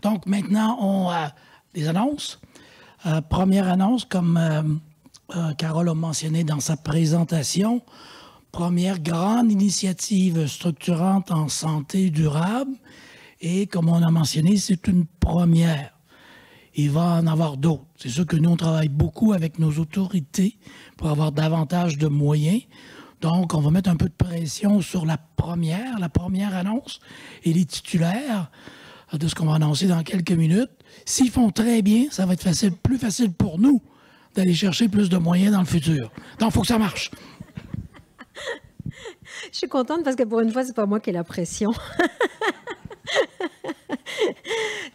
Donc, maintenant, on a des annonces. Première annonce, comme Carole a mentionné dans sa présentation, première grande initiative structurante en santé durable. Et comme on a mentionné, c'est une première. Il va en avoir d'autres. C'est sûr que nous, on travaille beaucoup avec nos autorités pour avoir davantage de moyens. Donc, on va mettre un peu de pression sur la première annonce et les titulaires de ce qu'on va annoncer dans quelques minutes. S'ils font très bien, ça va être plus facile pour nous d'aller chercher plus de moyens dans le futur. Donc, il faut que ça marche. Je suis contente parce que pour une fois, c'est pas moi qui ai la pression.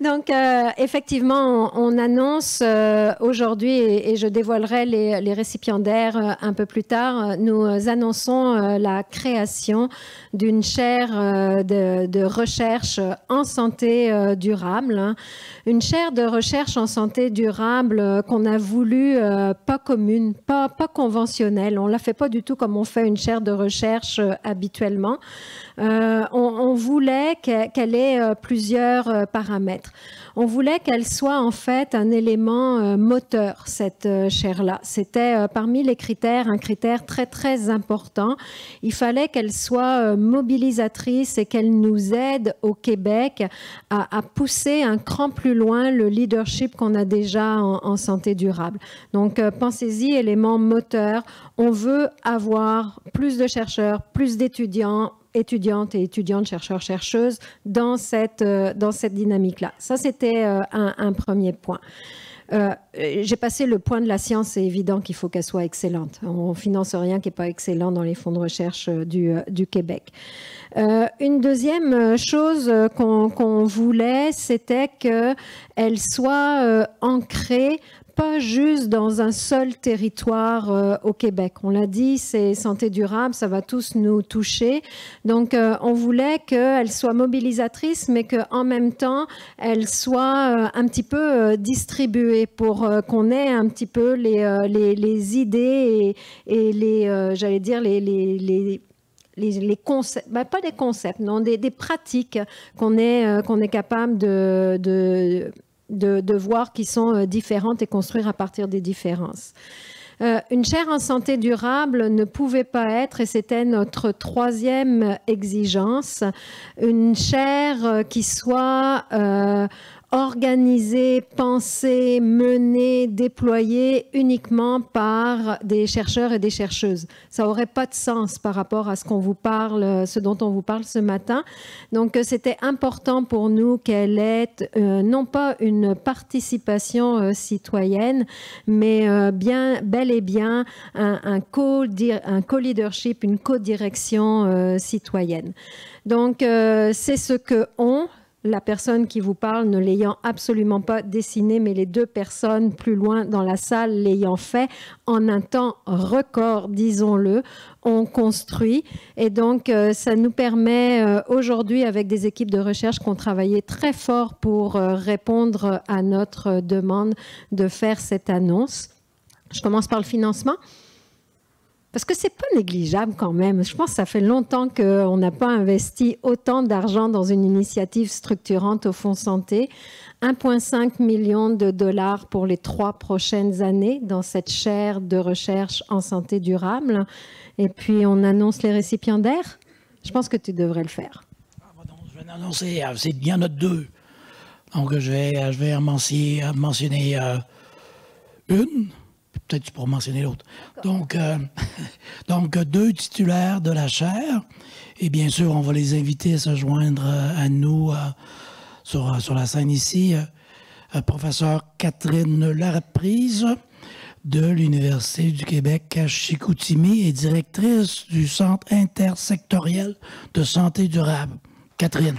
Donc, effectivement, on annonce aujourd'hui, et je dévoilerai les récipiendaires un peu plus tard, nous annonçons la création d'une chaire de recherche en santé durable. Une chaire de recherche en santé durable qu'on a voulu pas commune, pas conventionnelle. On ne la fait pas du tout comme on fait une chaire de recherche habituellement. On voulait qu'elle ait plusieurs paramètres. On voulait qu'elle soit en fait un élément moteur, cette chaire-là. C'était parmi les critères, un critère très très important. Il fallait qu'elle soit mobilisatrice et qu'elle nous aide au Québec à pousser un cran plus loin le leadership qu'on a déjà en santé durable. Donc pensez-y, élément moteur. On veut avoir plus de chercheurs, plus d'étudiantes et étudiantes, chercheurs, chercheuses dans cette dynamique-là. Ça, c'était un premier point. J'ai passé le point de la science, c'est évident qu'il faut qu'elle soit excellente. On ne finance rien qui n'est pas excellent dans les fonds de recherche du Québec. Une deuxième chose qu'on voulait, c'était qu'elle soit ancrée pas juste dans un seul territoire au Québec. On l'a dit, c'est santé durable, ça va tous nous toucher. Donc, on voulait qu'elle soit mobilisatrice, mais qu'en même temps, elle soit un petit peu distribuée pour qu'on ait un petit peu les idées et les, j'allais dire, les concepts, ben pas des concepts, non, des pratiques qu'on est capable de voir qui sont différentes et construire à partir des différences. Une chaire en santé durable ne pouvait pas être, et c'était notre troisième exigence, une chaire qui soit organisée, pensée, menée, déployée uniquement par des chercheurs et des chercheuses. Ça n'aurait pas de sens par rapport à ce dont on vous parle ce matin. Donc, c'était important pour nous qu'elle ait non pas une participation citoyenne, mais bel et bien un co-leadership, une co-direction citoyenne. Donc, c'est ce que la personne qui vous parle ne l'ayant absolument pas dessiné, mais les deux personnes plus loin dans la salle l'ayant fait en un temps record, disons-le, on construit. Et donc, ça nous permet aujourd'hui, avec des équipes de recherche qui ont travaillé très fort pour répondre à notre demande de faire cette annonce. Je commence par le financement. Parce que c'est pas négligeable quand même. Je pense que ça fait longtemps qu'on n'a pas investi autant d'argent dans une initiative structurante au Fonds Santé. 1,5 million de dollars pour les 3 prochaines années dans cette chaire de recherche en santé durable. Et puis, on annonce les récipiendaires. Je pense que tu devrais le faire. Je vais l'annoncer. Il y en a 2. Donc, je vais en mentionner une. Peut-être tu pourras mentionner l'autre. Donc, 2 titulaires de la chaire. Et bien sûr, on va les inviter à se joindre à nous sur la scène ici. Professeure Catherine Laraprise de l'Université du Québec à Chicoutimi et directrice du Centre intersectoriel de santé durable. Catherine.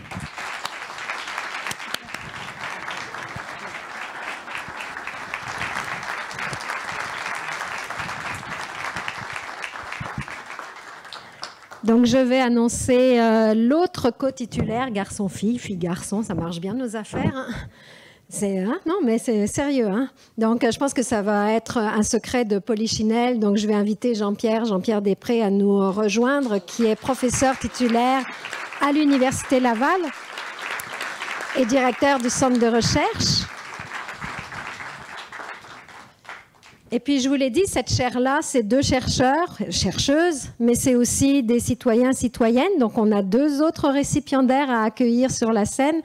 Donc, je vais annoncer l'autre co-titulaire, garçon-fille, fille-garçon, ça marche bien nos affaires. Hein. Non, mais c'est sérieux. Hein. Donc, je pense que ça va être un secret de Polichinelle. Donc, je vais inviter Jean-Pierre Després à nous rejoindre, qui est professeur titulaire à l'Université Laval. et directeur du centre de recherche. Et puis, je vous l'ai dit, cette chaire-là, c'est 2 chercheurs, chercheuses, mais c'est aussi des citoyens, citoyennes. Donc, on a 2 autres récipiendaires à accueillir sur la scène.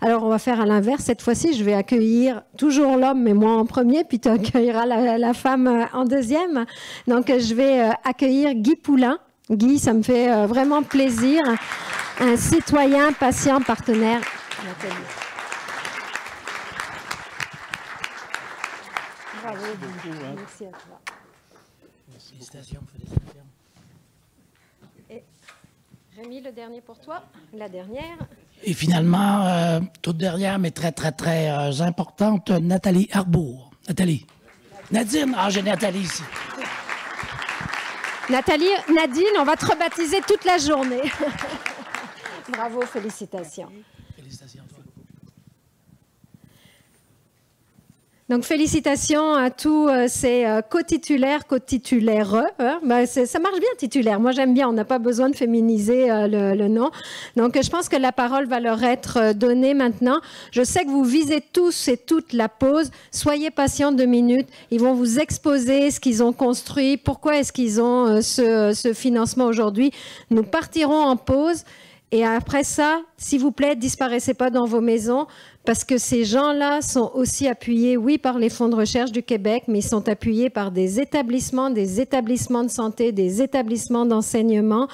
Alors, on va faire à l'inverse. Cette fois-ci, je vais accueillir toujours l'homme, mais moi en premier, puis tu accueilleras la femme en deuxième. Donc, je vais accueillir Guy Poulain. Guy, ça me fait vraiment plaisir. Un citoyen, patient, partenaire. Nathalie. Bravo. Merci à toi. Félicitations. Et Rémi, le dernier pour toi, la dernière. Et finalement, toute dernière, mais très, très, très importante, Nathalie Arbour. Nathalie. Nadine. Ah, j'ai Nathalie ici. Nadine, on va te rebaptiser toute la journée. Bravo, félicitations. Félicitations. Donc, félicitations à tous ces co-titulaires, co-titulaires. Hein? Ben, ça marche bien, titulaire. Moi, j'aime bien. On n'a pas besoin de féminiser le nom. Donc, je pense que la parole va leur être donnée maintenant. Je sais que vous visez tous et toutes la pause. Soyez patients 2 minutes. Ils vont vous exposer ce qu'ils ont construit. Pourquoi est-ce qu'ils ont ce financement aujourd'hui? Nous partirons en pause. Et après ça, s'il vous plaît, disparaissez pas dans vos maisons parce que ces gens-là sont aussi appuyés, oui, par les fonds de recherche du Québec, mais ils sont appuyés par des établissements de santé, des établissements d'enseignement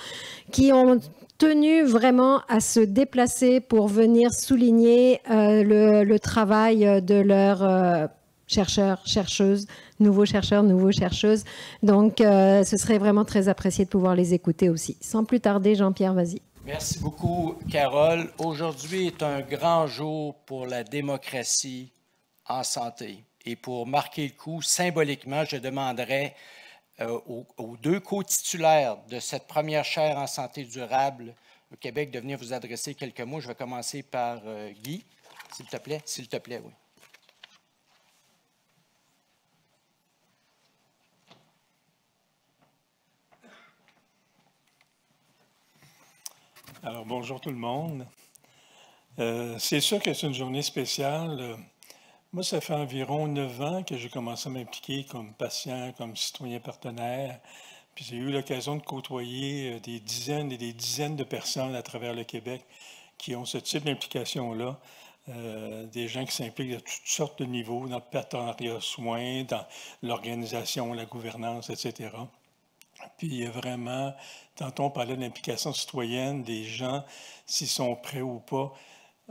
qui ont tenu vraiment à se déplacer pour venir souligner le travail de leurs chercheurs, chercheuses, nouveaux chercheurs, nouveaux chercheuses. Donc, ce serait vraiment très apprécié de pouvoir les écouter aussi. Sans plus tarder, Jean-Pierre, vas-y. Merci beaucoup, Carole. Aujourd'hui est un grand jour pour la démocratie en santé. Et pour marquer le coup, symboliquement, je demanderai aux 2 co-titulaires de cette première chaire en santé durable au Québec de venir vous adresser quelques mots. Je vais commencer par Guy, s'il te plaît. S'il te plaît, oui. Alors, bonjour tout le monde. C'est sûr que c'est une journée spéciale. Moi, ça fait environ 9 ans que j'ai commencé à m'impliquer comme patient, comme citoyen partenaire. Puis j'ai eu l'occasion de côtoyer des dizaines et des dizaines de personnes à travers le Québec qui ont ce type d'implication-là. Des gens qui s'impliquent à toutes sortes de niveaux, dans le partenariat soins, dans l'organisation, la gouvernance, etc. Puis vraiment, tantôt on parlait de l'implication citoyenne des gens, s'ils sont prêts ou pas.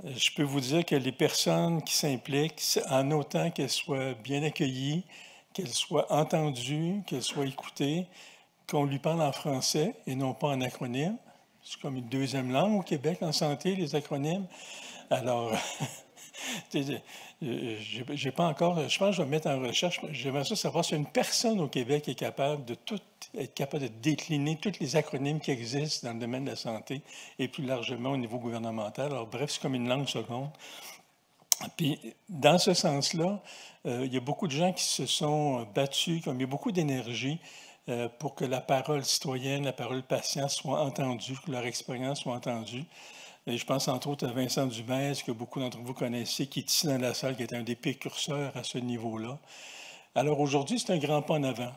Je peux vous dire que les personnes qui s'impliquent, en autant qu'elles soient bien accueillies, qu'elles soient entendues, qu'elles soient écoutées, qu'on lui parle en français et non pas en acronyme. C'est comme une 2e langue au Québec en santé, les acronymes. Alors, j'ai pas encore, je pense que je vais mettre en recherche, j'aimerais ça savoir si une personne au Québec est capable de être capable de décliner tous les acronymes qui existent dans le domaine de la santé et plus largement au niveau gouvernemental. Alors bref, c'est comme une langue seconde. Puis dans ce sens-là, il y a beaucoup de gens qui se sont battus, comme il y a beaucoup d'énergie pour que la parole citoyenne, la parole patient soit entendue, que leur expérience soit entendue. Et je pense entre autres à Vincent Dumais, que beaucoup d'entre vous connaissez, qui est ici dans la salle, qui est un des précurseurs à ce niveau-là. Alors aujourd'hui, c'est un grand pas en avant.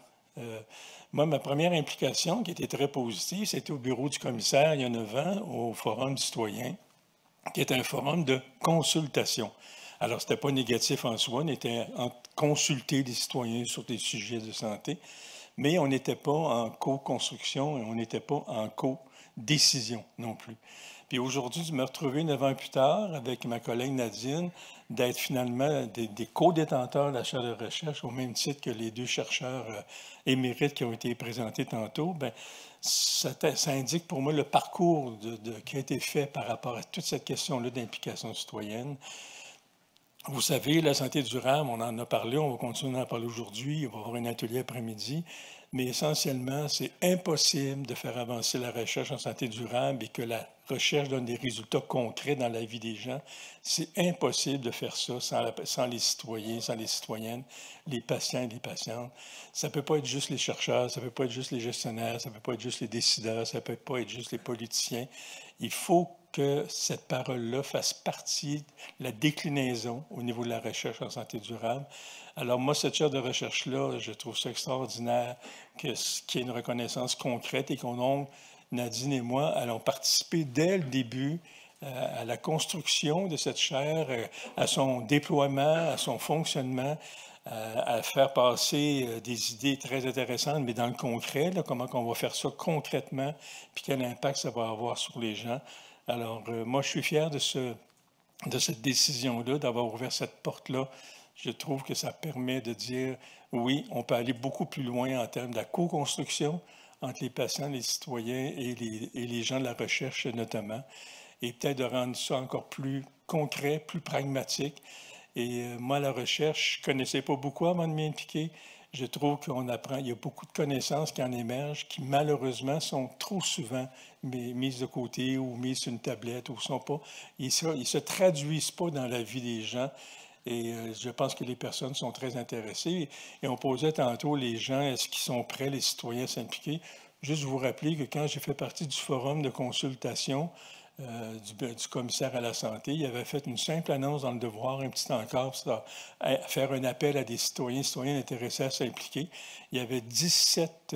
Moi, ma première implication, qui était très positive, c'était au bureau du commissaire il y a 9 ans, au Forum citoyen, qui est un forum de consultation. Alors, ce n'était pas négatif en soi, on était en consulter des citoyens sur des sujets de santé, mais on n'était pas en co-construction et on n'était pas en co-décision non plus. Puis aujourd'hui, je me retrouve 9 ans plus tard avec ma collègue Nadine d'être finalement des co-détenteurs de la chaire de recherche au même titre que les 2 chercheurs émérites qui ont été présentés tantôt. Bien, ça indique pour moi le parcours qui a été fait par rapport à toute cette question-là d'implication citoyenne. Vous savez, la santé durable, on en a parlé, on va continuer à en parler aujourd'hui, on va avoir un atelier après-midi. Mais essentiellement, c'est impossible de faire avancer la recherche en santé durable et que la recherche donne des résultats concrets dans la vie des gens. C'est impossible de faire ça sans les citoyens, sans les citoyennes, les patients et les patientes. Ça ne peut pas être juste les chercheurs, ça ne peut pas être juste les gestionnaires, ça ne peut pas être juste les décideurs, ça ne peut pas être juste les politiciens. Il faut que cette parole-là fasse partie de la déclinaison au niveau de la recherche en santé durable. Alors moi, cette chaire de recherche-là, je trouve ça extraordinaire qu'il y ait une reconnaissance concrète et qu'on, Nadine et moi, allons participer dès le début à la construction de cette chaire, à son déploiement, à son fonctionnement, à faire passer des idées très intéressantes, mais dans le concret, là, comment on va faire ça concrètement, puis quel impact ça va avoir sur les gens. Alors, moi, je suis fier de cette décision-là, d'avoir ouvert cette porte-là. Je trouve que ça permet de dire, oui, on peut aller beaucoup plus loin en termes de la co-construction entre les patients, les citoyens et les gens de la recherche notamment, et peut-être de rendre ça encore plus concret, plus pragmatique. Et moi, la recherche, je ne connaissais pas beaucoup avant de m'y impliquer. Je trouve qu'on apprend, il y a beaucoup de connaissances qui en émergent, qui malheureusement sont trop souvent mises de côté ou mises sur une tablette ou sont pas, ils ne se traduisent pas dans la vie des gens. Et je pense que les personnes sont très intéressées. Et on posait tantôt les gens, est-ce qu'ils sont prêts, les citoyens, à s'impliquer? Juste vous rappeler que quand j'ai fait partie du forum de consultation du commissaire à la santé, il avait fait une simple annonce dans le Devoir, un petit encart, faire un appel à des citoyens intéressés à s'impliquer. Il y avait 17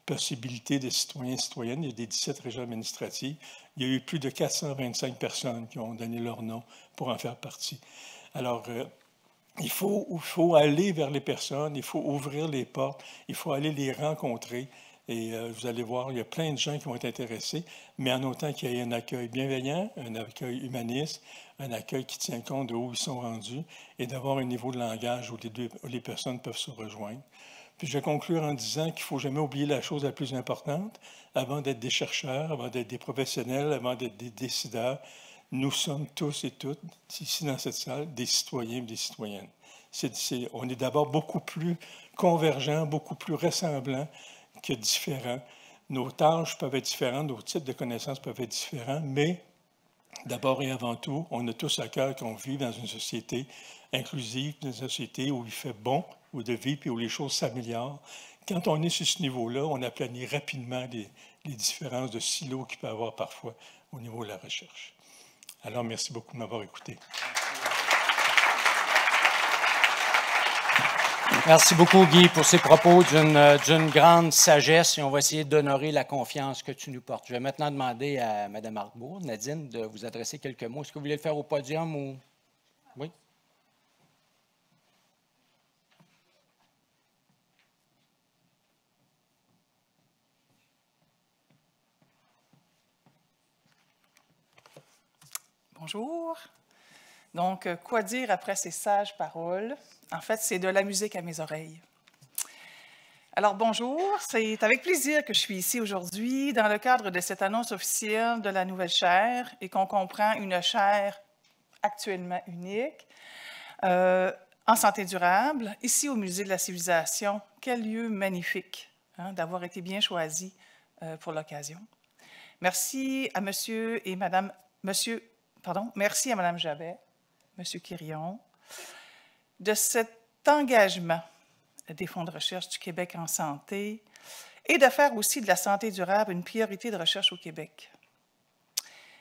possibilités de citoyens et citoyennes. Il y a des 17 régions administratives. Il y a eu plus de 425 personnes qui ont donné leur nom pour en faire partie. Alors, il faut aller vers les personnes, il faut ouvrir les portes, il faut aller les rencontrer. Et vous allez voir, il y a plein de gens qui vont être intéressés, mais en autant qu'il y ait un accueil bienveillant, un accueil humaniste, un accueil qui tient compte de où ils sont rendus et d'avoir un niveau de langage où les personnes peuvent se rejoindre. Puis je vais conclure en disant qu'il ne faut jamais oublier la chose la plus importante. Avant d'être des chercheurs, avant d'être des professionnels, avant d'être des décideurs, nous sommes tous et toutes, ici dans cette salle, des citoyens et des citoyennes. On est d'abord beaucoup plus convergents, beaucoup plus ressemblants que différents. Nos tâches peuvent être différentes, nos types de connaissances peuvent être différents, mais d'abord et avant tout, on a tous à cœur qu'on vit dans une société inclusive, dans une société où il fait bon, où de vivre et où les choses s'améliorent. Quand on est sur ce niveau-là, on aplanit rapidement les différences de silos qu'il peut y avoir parfois au niveau de la recherche. Alors, merci beaucoup de m'avoir écouté. Merci beaucoup, Guy, pour ces propos d'une grande sagesse et on va essayer d'honorer la confiance que tu nous portes. Je vais maintenant demander à Mme Arbour, Nadine, de vous adresser quelques mots. Est-ce que vous voulez le faire au podium ou... Oui? Bonjour. Donc, quoi dire après ces sages paroles? En fait, c'est de la musique à mes oreilles. Alors, bonjour. C'est avec plaisir que je suis ici aujourd'hui dans le cadre de cette annonce officielle de la nouvelle chaire et qu'on comprend une chaire actuellement unique en santé durable, ici au Musée de la Civilisation. Quel lieu magnifique d'avoir été bien choisi pour l'occasion. Merci à merci à Mme Jabet, M. Quirion, de cet engagement des fonds de recherche du Québec en santé et de faire aussi de la santé durable une priorité de recherche au Québec.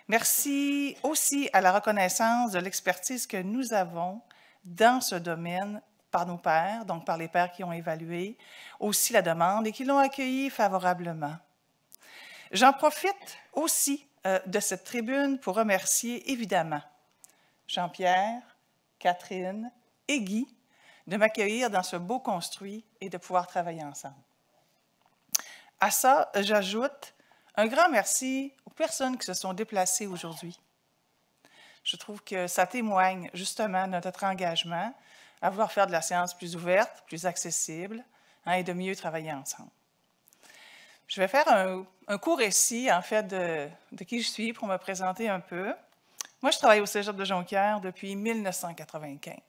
Merci aussi à la reconnaissance de l'expertise que nous avons dans ce domaine par nos pairs, donc par les pairs qui ont évalué aussi la demande et qui l'ont accueillie favorablement. J'en profite aussi de cette tribune pour remercier évidemment Jean-Pierre, Catherine et Guy de m'accueillir dans ce beau construit et de pouvoir travailler ensemble. À ça, j'ajoute un grand merci aux personnes qui se sont déplacées aujourd'hui. Je trouve que ça témoigne justement de notre engagement à vouloir faire de la science plus ouverte, plus accessible et de mieux travailler ensemble. Je vais faire un court récit, en fait, de qui je suis pour me présenter un peu. Moi, je travaille au Cégep de Jonquière depuis 1995.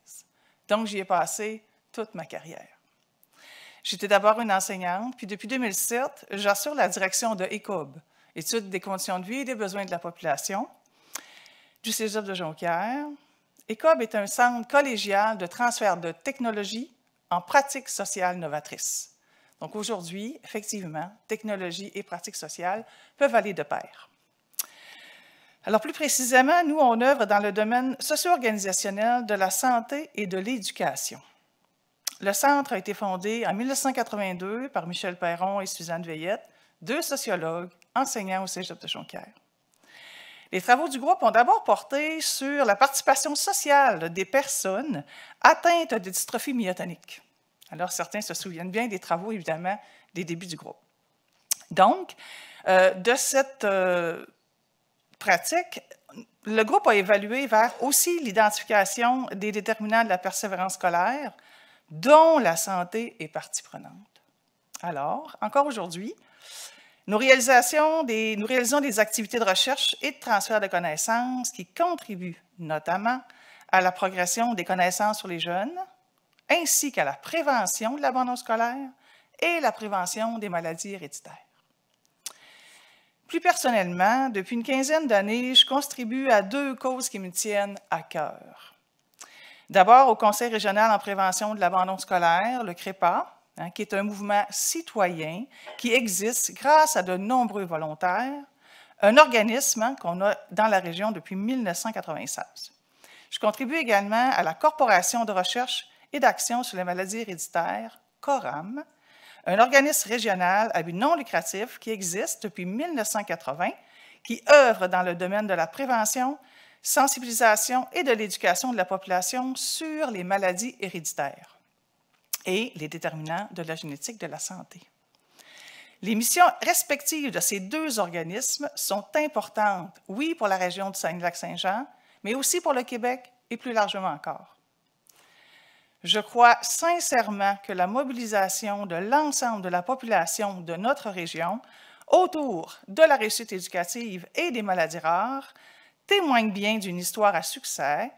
Donc, j'y ai passé toute ma carrière. J'étais d'abord une enseignante, puis depuis 2007, j'assure la direction de ECOB, étude des conditions de vie et des besoins de la population du Cégep de Jonquière. ECOB est un centre collégial de transfert de technologie en pratiques sociales novatrices. Donc aujourd'hui, effectivement, technologie et pratiques sociales peuvent aller de pair. Alors plus précisément, nous, on œuvre dans le domaine socio-organisationnel de la santé et de l'éducation. Le centre a été fondé en 1982 par Michel Perron et Suzanne Veillette, 2 sociologues enseignants au Cégep de Jonquière. Les travaux du groupe ont d'abord porté sur la participation sociale des personnes atteintes de dystrophie myotonique. Alors, certains se souviennent bien des travaux, évidemment, des débuts du groupe. Donc, de cette pratique, le groupe a évalué vers aussi l'identification des déterminants de la persévérance scolaire, dont la santé est partie prenante. Alors, encore aujourd'hui, nous réalisons des activités de recherche et de transfert de connaissances qui contribuent notamment à la progression des connaissances sur les jeunes, ainsi qu'à la prévention de l'abandon scolaire et la prévention des maladies héréditaires. Plus personnellement, depuis une quinzaine d'années, je contribue à 2 causes qui me tiennent à cœur. D'abord, au Conseil régional en prévention de l'abandon scolaire, le CREPA, qui est un mouvement citoyen qui existe grâce à de nombreux volontaires, un organisme qu'on a dans la région depuis 1996. Je contribue également à la Corporation de recherche et d'action sur les maladies héréditaires, CORAM, un organisme régional à but non lucratif qui existe depuis 1980, qui œuvre dans le domaine de la prévention, sensibilisation et de l'éducation de la population sur les maladies héréditaires et les déterminants de la génétique de la santé. Les missions respectives de ces 2 organismes sont importantes, oui, pour la région du Saguenay-Lac-Saint-Jean, mais aussi pour le Québec et plus largement encore. Je crois sincèrement que la mobilisation de l'ensemble de la population de notre région autour de la réussite éducative et des maladies rares témoigne bien d'une histoire à succès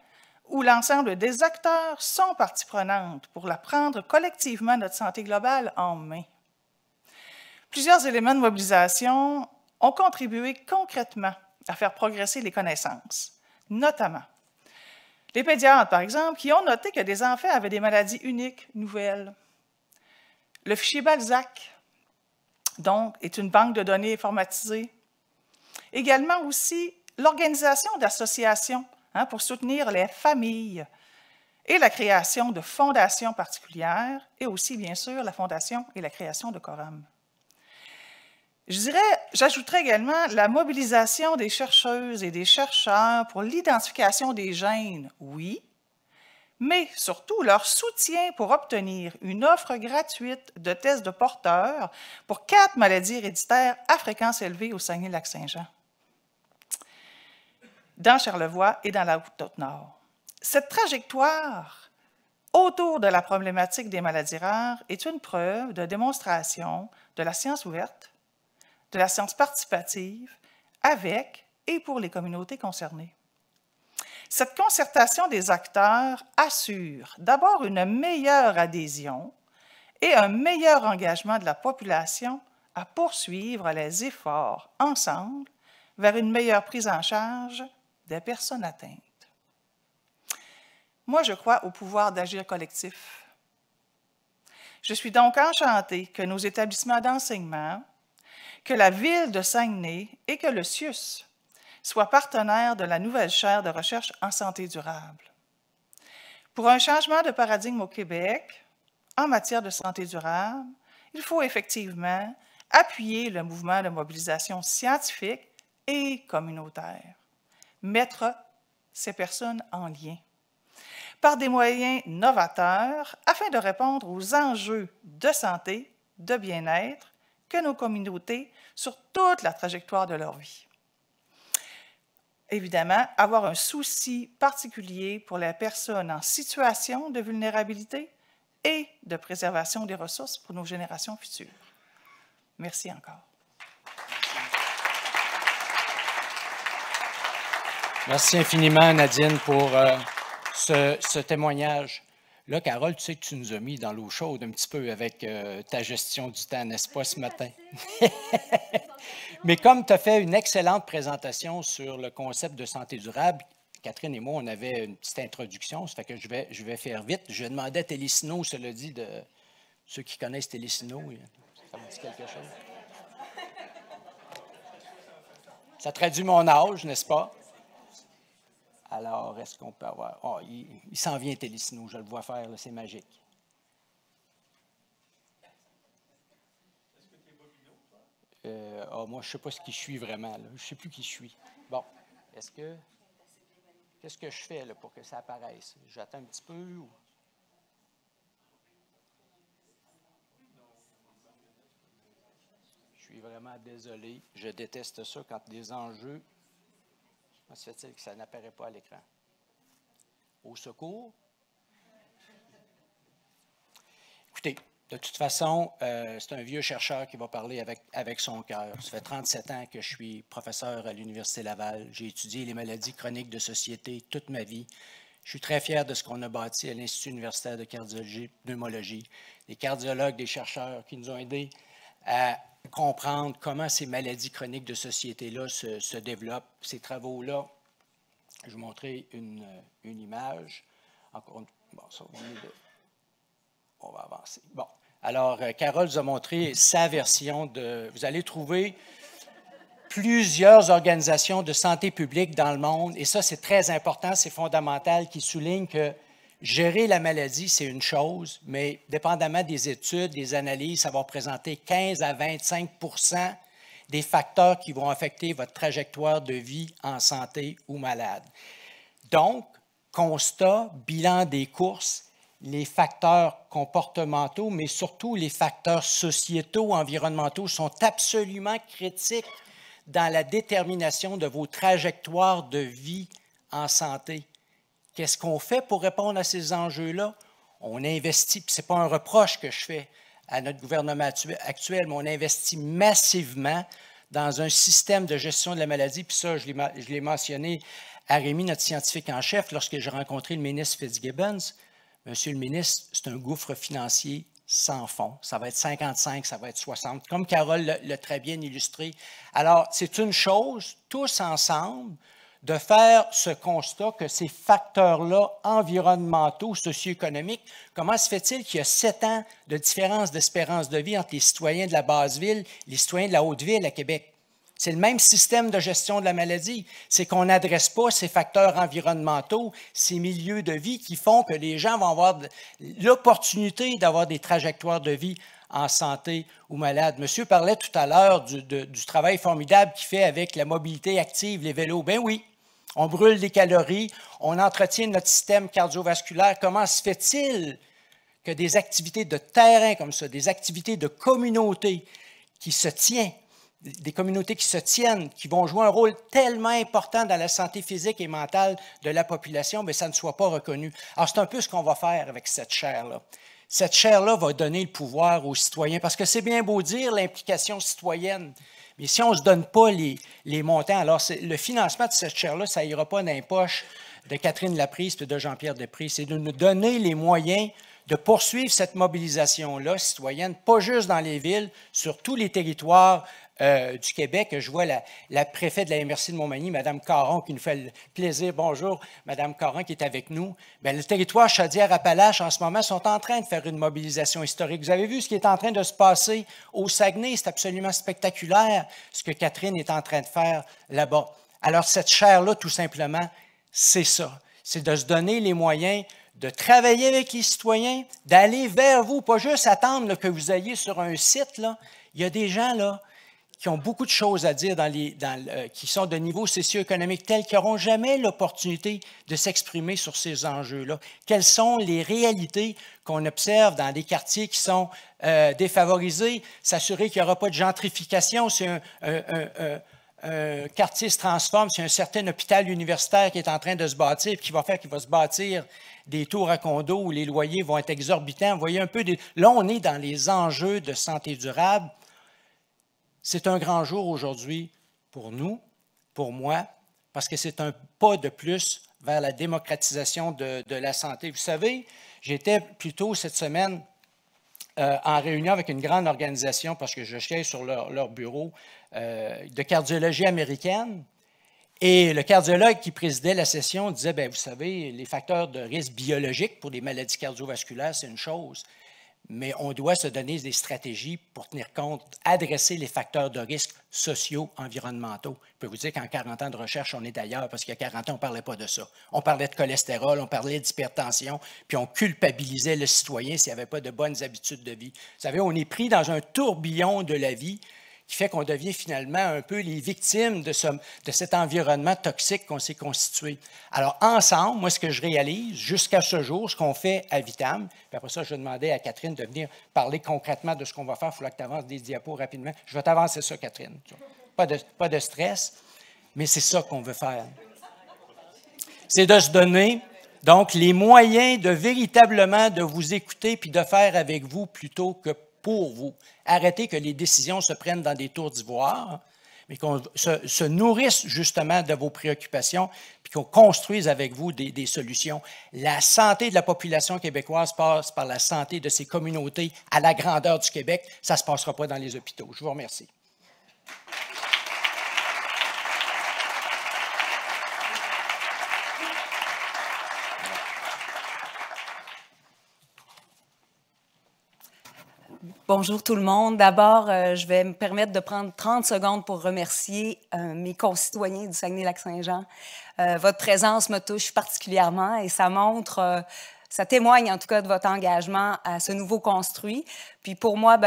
où l'ensemble des acteurs sont partie prenante pour la prendre collectivement notre santé globale en main. Plusieurs éléments de mobilisation ont contribué concrètement à faire progresser les connaissances, notamment les pédiatres, par exemple, qui ont noté que des enfants avaient des maladies uniques, nouvelles. Le fichier Balzac, donc, est une banque de données informatisée. Également aussi l'organisation d'associations pour soutenir les familles et la création de fondations particulières et aussi, bien sûr, la fondation et la création de CORAM. J'ajouterais également la mobilisation des chercheuses et des chercheurs pour l'identification des gènes, oui, mais surtout leur soutien pour obtenir une offre gratuite de tests de porteurs pour 4 maladies héréditaires à fréquence élevée au Saguenay-Lac-Saint-Jean, dans Charlevoix et dans la Haute-Nord. Cette trajectoire autour de la problématique des maladies rares est une preuve de démonstration de la science ouverte, de la science participative avec et pour les communautés concernées. Cette concertation des acteurs assure d'abord une meilleure adhésion et un meilleur engagement de la population à poursuivre les efforts ensemble vers une meilleure prise en charge des personnes atteintes. Moi, je crois au pouvoir d'agir collectif. Je suis donc enchantée que nos établissements d'enseignement, que la Ville de Saguenay et que le CIUS soient partenaires de la nouvelle chaire de recherche en santé durable. Pour un changement de paradigme au Québec, en matière de santé durable, il faut effectivement appuyer le mouvement de mobilisation scientifique et communautaire, mettre ces personnes en lien par des moyens novateurs afin de répondre aux enjeux de santé, de bien-être que nos communautés sur toute la trajectoire de leur vie. Évidemment, avoir un souci particulier pour les personnes en situation de vulnérabilité et de préservation des ressources pour nos générations futures. Merci encore. Merci infiniment, Nadine, pour ce témoignage. Là, Carole, tu sais que tu nous as mis dans l'eau chaude un petit peu avec ta gestion du temps, n'est-ce pas, ce matin? Mais comme tu as fait une excellente présentation sur le concept de santé durable, Catherine et moi, on avait une petite introduction, ça fait que je vais faire vite. Je vais demander à Télésino, cela dit, de ceux qui connaissent Télésino, ça me dit quelque chose. Ça traduit mon âge, n'est-ce pas? Alors, est-ce qu'on peut avoir... Oh, il s'en vient, Télésino, je le vois faire, c'est magique. Moi, je ne sais pas ce qui je suis vraiment. Là. Je ne sais plus qui je suis. Bon, qu'est-ce que je fais là, pour que ça apparaisse? J'attends un petit peu ou... Je suis vraiment désolé. Je déteste ça quand des enjeux... Comment se fait-il que ça n'apparaît pas à l'écran? Au secours? Écoutez, de toute façon, c'est un vieux chercheur qui va parler avec son cœur. Ça fait 37 ans que je suis professeur à l'Université Laval. J'ai étudié les maladies chroniques de société toute ma vie. Je suis très fier de ce qu'on a bâti à l'Institut universitaire de cardiologie et pneumologie. Des cardiologues, des chercheurs qui nous ont aidés à comprendre comment ces maladies chroniques de société-là se développent. Ces travaux-là, je vais vous montrer une image. Encore bon, ça, on va avancer. Bon. Alors, Carole vous a montré sa version de... Vous allez trouver plusieurs organisations de santé publique dans le monde, et ça, c'est très important, c'est fondamental, qui soulignent que gérer la maladie, c'est une chose, mais dépendamment des études, des analyses, ça va représenter 15 à 25 des facteurs qui vont affecter votre trajectoire de vie en santé ou malade. Donc, constat, bilan des courses, les facteurs comportementaux, mais surtout les facteurs sociétaux, environnementaux sont absolument critiques dans la détermination de vos trajectoires de vie en santé. Qu'est-ce qu'on fait pour répondre à ces enjeux-là? On investit, puis ce n'est pas un reproche que je fais à notre gouvernement actuel, mais on investit massivement dans un système de gestion de la maladie, puis ça, je l'ai mentionné à Rémi, notre scientifique en chef, lorsque j'ai rencontré le ministre Fitzgibbons. Monsieur le ministre, c'est un gouffre financier sans fond. Ça va être 55, ça va être 60, comme Carole l'a très bien illustré. Alors, c'est une chose, tous ensemble, de faire ce constat que ces facteurs-là, environnementaux, socio-économiques, comment se fait-il qu'il y a 7 ans de différence d'espérance de vie entre les citoyens de la basse-ville et les citoyens de la haute-ville à Québec? C'est le même système de gestion de la maladie. C'est qu'on n'adresse pas ces facteurs environnementaux, ces milieux de vie qui font que les gens vont avoir l'opportunité d'avoir des trajectoires de vie en santé ou malade. Monsieur parlait tout à l'heure du travail formidable qu'il fait avec la mobilité active, les vélos. Ben oui, on brûle des calories, on entretient notre système cardiovasculaire. Comment se fait-il que des activités de terrain comme ça, des activités de communauté qui se tiennent, des communautés qui se tiennent, qui vont jouer un rôle tellement important dans la santé physique et mentale de la population, mais ça ne soit pas reconnu. Alors, c'est un peu ce qu'on va faire avec cette chaire-là. Cette chaire-là va donner le pouvoir aux citoyens, parce que c'est bien beau dire l'implication citoyenne, mais si on ne se donne pas les montants, alors le financement de cette chaire-là, ça n'ira pas dans les poches de Catherine Laprise et de Jean-Pierre Després. C'est de nous donner les moyens de poursuivre cette mobilisation-là citoyenne, pas juste dans les villes, sur tous les territoires du Québec. Je vois la préfète de la MRC de Montmagny, Mme Caron, qui nous fait le plaisir. Bonjour, Mme Caron, qui est avec nous. Bien, le territoire Chaudière-Appalaches, en ce moment, sont en train de faire une mobilisation historique. Vous avez vu ce qui est en train de se passer au Saguenay. C'est absolument spectaculaire, ce que Catherine est en train de faire là-bas. Alors, cette chaire-là, tout simplement, c'est ça. C'est de se donner les moyens de travailler avec les citoyens, d'aller vers vous, pas juste attendre là, que vous ayez sur un site. Là. Il y a des gens là, qui ont beaucoup de choses à dire, qui sont de niveau socio-économique tel qu'ils n'auront jamais l'opportunité de s'exprimer sur ces enjeux-là. Quelles sont les réalités qu'on observe dans des quartiers qui sont défavorisés, s'assurer qu'il n'y aura pas de gentrification, si un quartier se transforme, si un certain hôpital universitaire qui est en train de se bâtir, qui va faire qu'il va se bâtir des tours à condos où les loyers vont être exorbitants. Vous voyez un peu, là, on est dans les enjeux de santé durable. C'est un grand jour aujourd'hui pour nous, pour moi, parce que c'est un pas de plus vers la démocratisation de la santé. Vous savez, j'étais plus tôt cette semaine en réunion avec une grande organisation, parce que je siège sur leur bureau, de cardiologie américaine. Et le cardiologue qui présidait la session disait, bien, vous savez, les facteurs de risque biologiques pour les maladies cardiovasculaires, c'est une chose, mais on doit se donner des stratégies pour tenir compte, adresser les facteurs de risque sociaux, environnementaux. Je peux vous dire qu'en 40 ans de recherche, on est ailleurs, parce qu'il y a 40 ans, on ne parlait pas de ça. On parlait de cholestérol, on parlait d'hypertension, puis on culpabilisait le citoyen s'il n'y avait pas de bonnes habitudes de vie. Vous savez, on est pris dans un tourbillon de la vie qui fait qu'on devient finalement un peu les victimes de cet environnement toxique qu'on s'est constitué. Alors, ensemble, moi, ce que je réalise jusqu'à ce jour, ce qu'on fait à Vitam, puis après ça, je vais demander à Catherine de venir parler concrètement de ce qu'on va faire. Il faudra que tu avances des diapos rapidement. Je vais t'avancer ça, Catherine. Pas de stress, mais c'est ça qu'on veut faire. C'est de se donner, donc, les moyens de véritablement de vous écouter puis de faire avec vous plutôt que pour vous. Arrêtez que les décisions se prennent dans des tours d'ivoire, mais qu'on se nourrisse justement de vos préoccupations, puis qu'on construise avec vous des solutions. La santé de la population québécoise passe par la santé de ces communautés à la grandeur du Québec. Ça ne se passera pas dans les hôpitaux. Je vous remercie. Bonjour tout le monde. D'abord, je vais me permettre de prendre 30 secondes pour remercier mes concitoyens du Saguenay-Lac-Saint-Jean. Votre présence me touche particulièrement et ça montre, ça témoigne en tout cas de votre engagement à ce nouveau construit. Puis pour moi,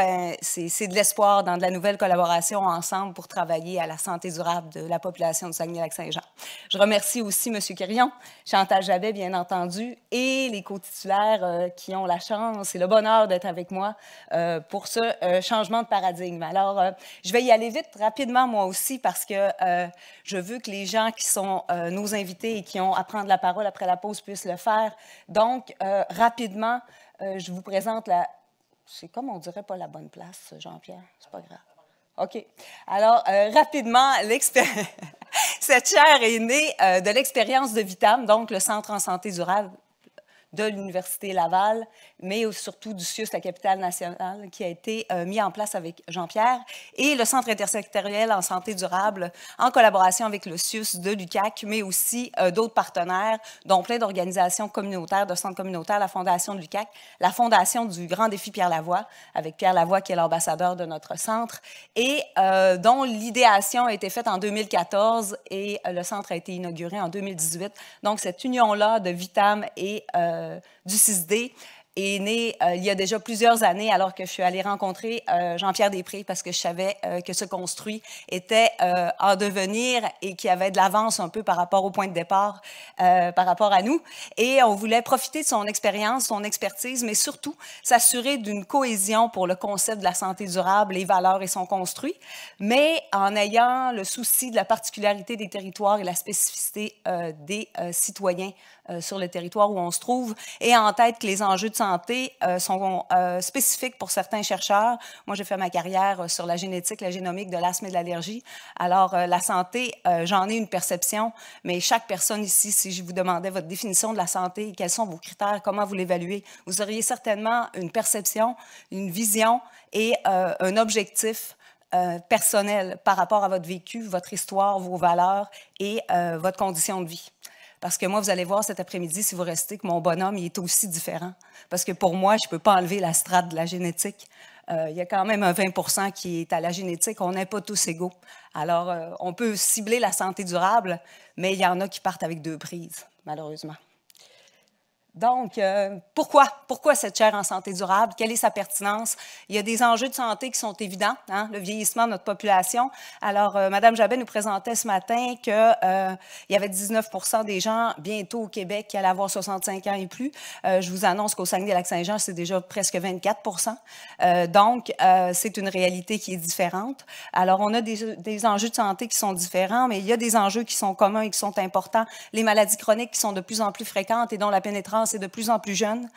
c'est de l'espoir dans de la nouvelle collaboration ensemble pour travailler à la santé durable de la population du Saguenay-Lac-Saint-Jean. Je remercie aussi M. Quirion, Chantal Jabet, bien entendu, et les co-titulaires qui ont la chance et le bonheur d'être avec moi pour ce changement de paradigme. Alors, je vais y aller vite, rapidement, moi aussi, parce que je veux que les gens qui sont nos invités et qui ont à prendre la parole après la pause puissent le faire. Donc, rapidement, je vous présente la... C'est comme on dirait pas la bonne place, Jean-Pierre. C'est pas grave. OK. Alors, rapidement, cette chaire est née de l'expérience de Vitam, donc le Centre en santé durable de l'Université Laval, mais surtout du CIUS, la capitale nationale, qui a été mis en place avec Jean-Pierre, et le Centre intersectoriel en santé durable, en collaboration avec le CIUS de l'UQAC, mais aussi d'autres partenaires, dont plein d'organisations communautaires, de centres communautaires, la Fondation de l'UQAC, la Fondation du Grand Défi Pierre Lavoie, avec Pierre Lavoie qui est l'ambassadeur de notre centre, et dont l'idéation a été faite en 2014 et le centre a été inauguré en 2018. Donc, cette union-là de Vitam et du 6D est née il y a déjà plusieurs années, alors que je suis allée rencontrer Jean-Pierre Després, parce que je savais que ce construit était en devenir et qu'il y avait de l'avance un peu par rapport au point de départ, par rapport à nous. Et on voulait profiter de son expérience, son expertise, mais surtout s'assurer d'une cohésion pour le concept de la santé durable, les valeurs et son construit, mais en ayant le souci de la particularité des territoires et la spécificité des citoyens sur le territoire où on se trouve, et en tête que les enjeux de santé sont spécifiques pour certains chercheurs. Moi, j'ai fait ma carrière sur la génétique, la génomique de l'asthme et de l'allergie. Alors, la santé, j'en ai une perception, mais chaque personne ici, si je vous demandais votre définition de la santé, quels sont vos critères, comment vous l'évaluez, vous auriez certainement une perception, une vision et un objectif personnel par rapport à votre vécu, votre histoire, vos valeurs et votre condition de vie. Parce que moi, vous allez voir cet après-midi, si vous restez, que mon bonhomme, il est aussi différent. Parce que pour moi, je ne peux pas enlever la strate de la génétique. Il y a quand même un 20% qui est à la génétique. On n'est pas tous égaux. Alors, on peut cibler la santé durable, mais il y en a qui partent avec 2 prises, malheureusement. Donc, pourquoi cette chaire en santé durable? Quelle est sa pertinence? Il y a des enjeux de santé qui sont évidents, hein? Le vieillissement de notre population. Alors, Mme Jabet nous présentait ce matin qu'il y avait 19% des gens bientôt au Québec qui allaient avoir 65 ans et plus. Je vous annonce qu'au Saguenay-Lac-Saint-Jean, c'est déjà presque 24%. Donc, c'est une réalité qui est différente. Alors, on a des enjeux de santé qui sont différents, mais il y a des enjeux qui sont communs et qui sont importants. Les maladies chroniques qui sont de plus en plus fréquentes et dont la pénétrance est de plus en plus jeune,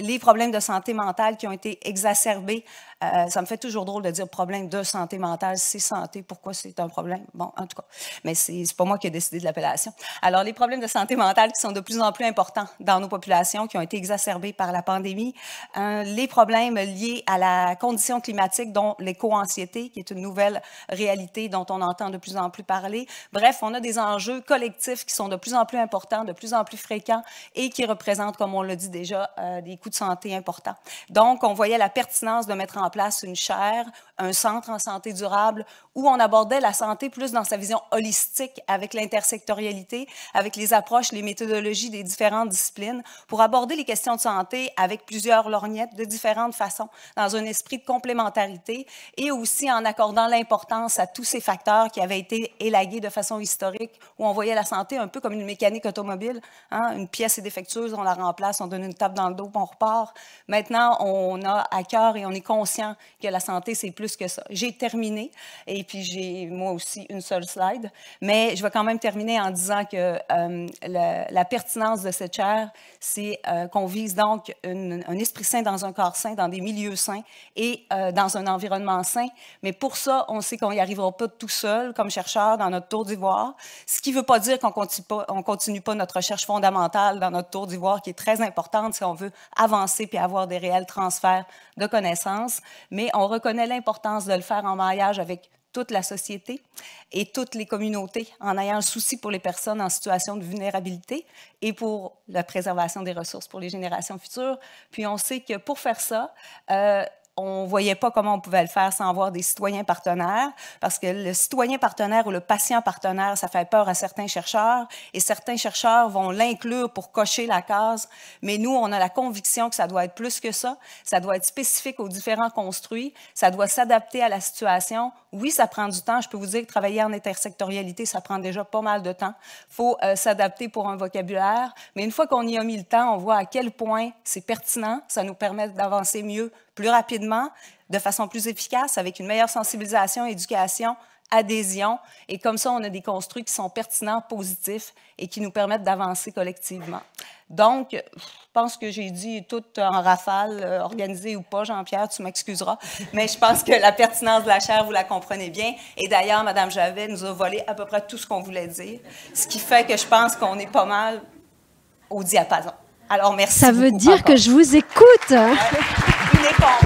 les problèmes de santé mentale qui ont été exacerbés Ça me fait toujours drôle de dire problème de santé mentale. C'est santé, pourquoi c'est un problème? Bon, en tout cas, mais c'est pas moi qui ai décidé de l'appellation. Alors, les problèmes de santé mentale qui sont de plus en plus importants dans nos populations, qui ont été exacerbés par la pandémie, les problèmes liés à la condition climatique, dont l'éco-anxiété, qui est une nouvelle réalité dont on entend de plus en plus parler. Bref, on a des enjeux collectifs qui sont de plus en plus importants, de plus en plus fréquents et qui représentent, comme on l'a dit déjà, des coûts de santé importants. Donc, on voyait la pertinence de mettre en place une chaire, un centre en santé durable où on abordait la santé plus dans sa vision holistique avec l'intersectorialité, avec les approches, les méthodologies des différentes disciplines pour aborder les questions de santé avec plusieurs lorgnettes de différentes façons, dans un esprit de complémentarité et aussi en accordant l'importance à tous ces facteurs qui avaient été élagués de façon historique, où on voyait la santé un peu comme une mécanique automobile. Hein? Une pièce est défectueuse, on la remplace, on donne une tape dans le dos, puis on repart. Maintenant, on a à cœur et on est conscient que la santé, c'est plus que ça. J'ai terminé, et puis j'ai moi aussi une seule slide, mais je vais quand même terminer en disant que la pertinence de cette chaire, c'est qu'on vise donc un esprit sain dans un corps sain, dans des milieux sains et dans un environnement sain. Mais pour ça, on sait qu'on n'y arrivera pas tout seul, comme chercheurs, dans notre tour d'ivoire, ce qui ne veut pas dire qu'on ne continue pas notre recherche fondamentale dans notre tour d'ivoire, qui est très importante si on veut avancer puis avoir des réels transferts de connaissances, mais on reconnaît l'importance de le faire en maillage avec toute la société et toutes les communautés, en ayant un souci pour les personnes en situation de vulnérabilité et pour la préservation des ressources pour les générations futures. Puis on sait que pour faire ça, on ne voyait pas comment on pouvait le faire sans avoir des citoyens partenaires, parce que le citoyen partenaire ou le patient partenaire, ça fait peur à certains chercheurs, et certains chercheurs vont l'inclure pour cocher la case, mais nous, on a la conviction que ça doit être plus que ça doit être spécifique aux différents construits, ça doit s'adapter à la situation. Oui, ça prend du temps, je peux vous dire que travailler en intersectorialité, ça prend déjà pas mal de temps. Il faut s'adapter pour un vocabulaire, mais une fois qu'on y a mis le temps, on voit à quel point c'est pertinent, ça nous permet d'avancer mieux, plus rapidement, de façon plus efficace, avec une meilleure sensibilisation, éducation, adhésion. Et comme ça, on a des construits qui sont pertinents, positifs et qui nous permettent d'avancer collectivement. Donc, je pense que j'ai dit tout en rafale, organisé ou pas, Jean-Pierre, tu m'excuseras, mais je pense que la pertinence de la chaire, vous la comprenez bien. Et d'ailleurs, Mme Javet nous a volé à peu près tout ce qu'on voulait dire, ce qui fait que je pense qu'on est pas mal au diapason. Alors, merci. Ça veut dire que je vous écoute. Une éponge.